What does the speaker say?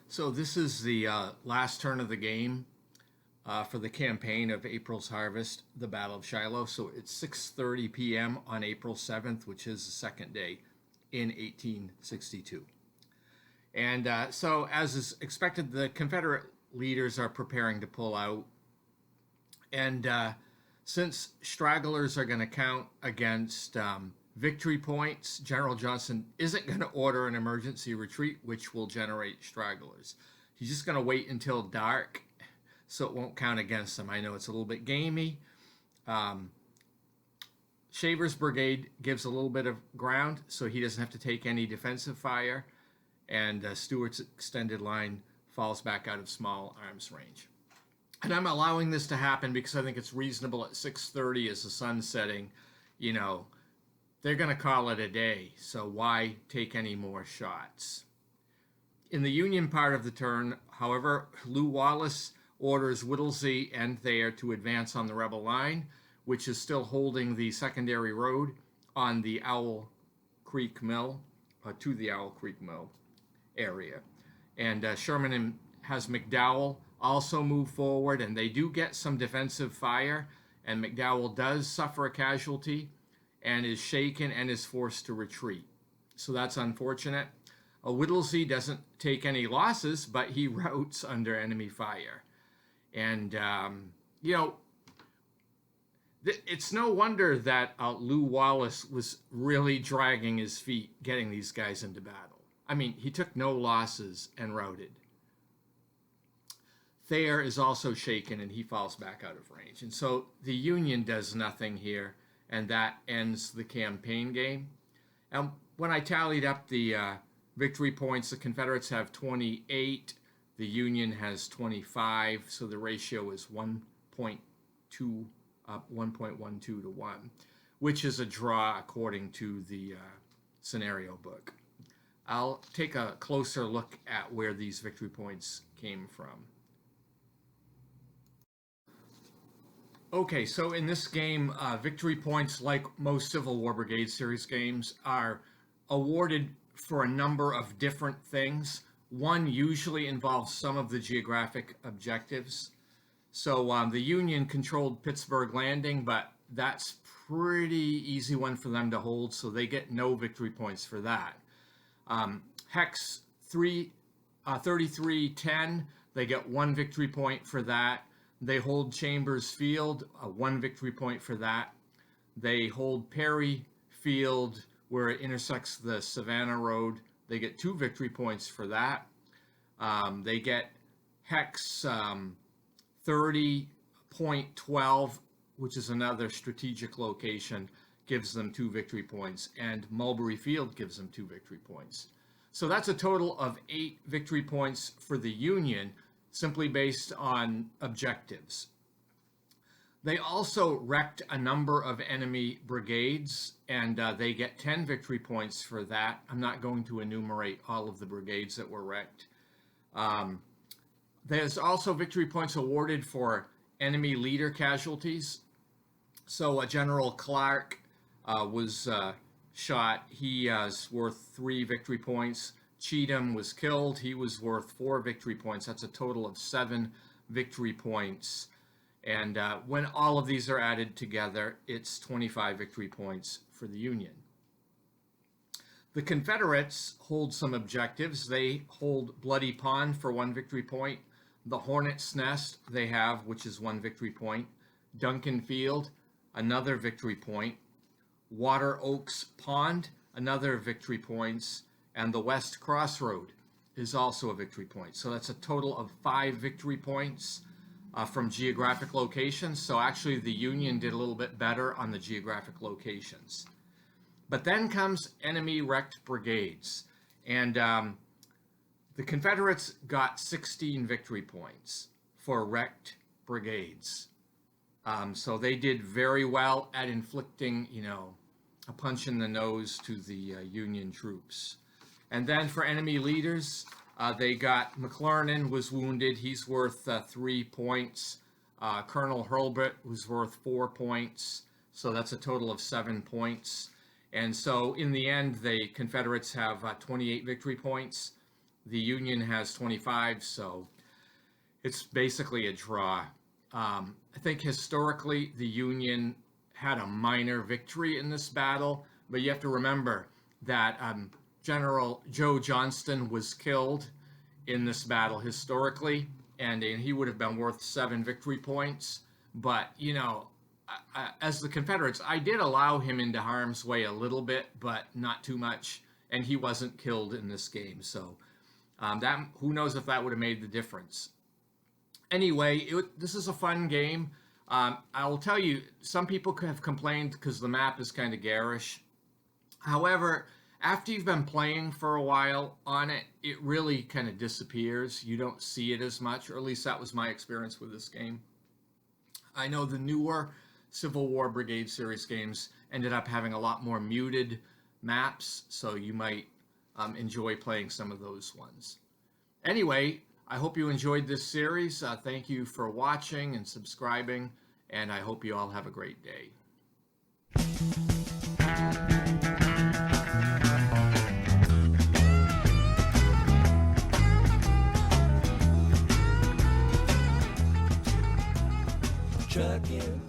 So this is the last turn of the game for the campaign of April's Harvest, the Battle of Shiloh. So it's 6:30 p.m. on April 7th, which is the second day in 1862. And so, as is expected, the Confederate leaders are preparing to pull out. And since stragglers are going to count against victory points, General Johnson isn't going to order an emergency retreat, which will generate stragglers. He's just going to wait until dark so it won't count against them. I know it's a little bit gamey. Shaver's brigade gives a little bit of ground, so he doesn't have to take any defensive fire, and Stuart's extended line falls back out of small arms range. And I'm allowing this to happen because I think it's reasonable at 6:30 as the sun's setting. You know, they're going to call it a day, so why take any more shots? In the Union part of the turn, however, Lew Wallace orders Whittlesey and Thayer to advance on the rebel line, which is still holding the secondary road on the Owl Creek Mill, to the Owl Creek Mill area. And Sherman has McDowell also move forward, and they do get some defensive fire, and McDowell does suffer a casualty and is shaken and is forced to retreat. So that's unfortunate. Whittlesey doesn't take any losses, but he routs under enemy fire. And, it's no wonder that Lew Wallace was really dragging his feet getting these guys into battle. I mean, he took no losses and routed. Thayer is also shaken and he falls back out of range. And so the Union does nothing here, and that ends the campaign game. And when I tallied up the victory points, the Confederates have 28, the Union has 25, so the ratio is 1.12 to 1, which is a draw according to the scenario book. I'll take a closer look at where these victory points came from. Okay, so in this game, victory points, like most Civil War Brigade Series games, are awarded for a number of different things. One usually involves some of the geographic objectives. So the Union controlled Pittsburgh Landing, but that's pretty easy one for them to hold, so they get no victory points for that. Hex 3310, they get 1 victory point for that. They hold Chambers Field, 1 victory point for that. They hold Perry Field, where it intersects the Savannah Road. They get 2 victory points for that. They get Hex 30.12, which is another strategic location, gives them 2 victory points, and Mulberry Field gives them 2 victory points. So that's a total of 8 victory points for the Union, simply based on objectives. They also wrecked a number of enemy brigades, and they get 10 victory points for that. I'm not going to enumerate all of the brigades that were wrecked. There's also victory points awarded for enemy leader casualties. So General Clark was shot. He is worth 3 victory points. Cheatham was killed. He was worth 4 victory points. That's a total of 7 victory points. And when all of these are added together, it's 25 victory points for the Union. The Confederates hold some objectives. They hold Bloody Pond for 1 victory point. The Hornet's Nest they have, which is 1 victory point. Duncan Field, another victory point. Water Oaks Pond, another victory points. And the West Crossroad is also a victory point. So that's a total of 5 victory points from geographic locations. So actually the Union did a little bit better on the geographic locations. But then comes enemy wrecked brigades. And the Confederates got 16 victory points for wrecked brigades. So they did very well at inflicting, a punch in the nose to the Union troops. And then for enemy leaders, they got McClernand was wounded. He's worth 3 points. Colonel Hurlbut was worth 4 points. So that's a total of 7 points. And so in the end, the Confederates have 28 victory points. The Union has 25, so it's basically a draw. I think historically the Union had a minor victory in this battle, but you have to remember that General Joe Johnston was killed in this battle historically, and he would have been worth 7 victory points. But, as the Confederates, I did allow him into harm's way a little bit, but not too much, and he wasn't killed in this game. So that, who knows if that would have made the difference. Anyway, this is a fun game. I will tell you, some people have complained because the map is kind of garish. However, after you've been playing for a while on it, it really kind of disappears. You don't see it as much, or at least that was my experience with this game. I know the newer Civil War Brigade series games ended up having a lot more muted maps, so you might enjoy playing some of those ones. Anyway, I hope you enjoyed this series. Thank you for watching and subscribing, and I hope you all have a great day. Trucking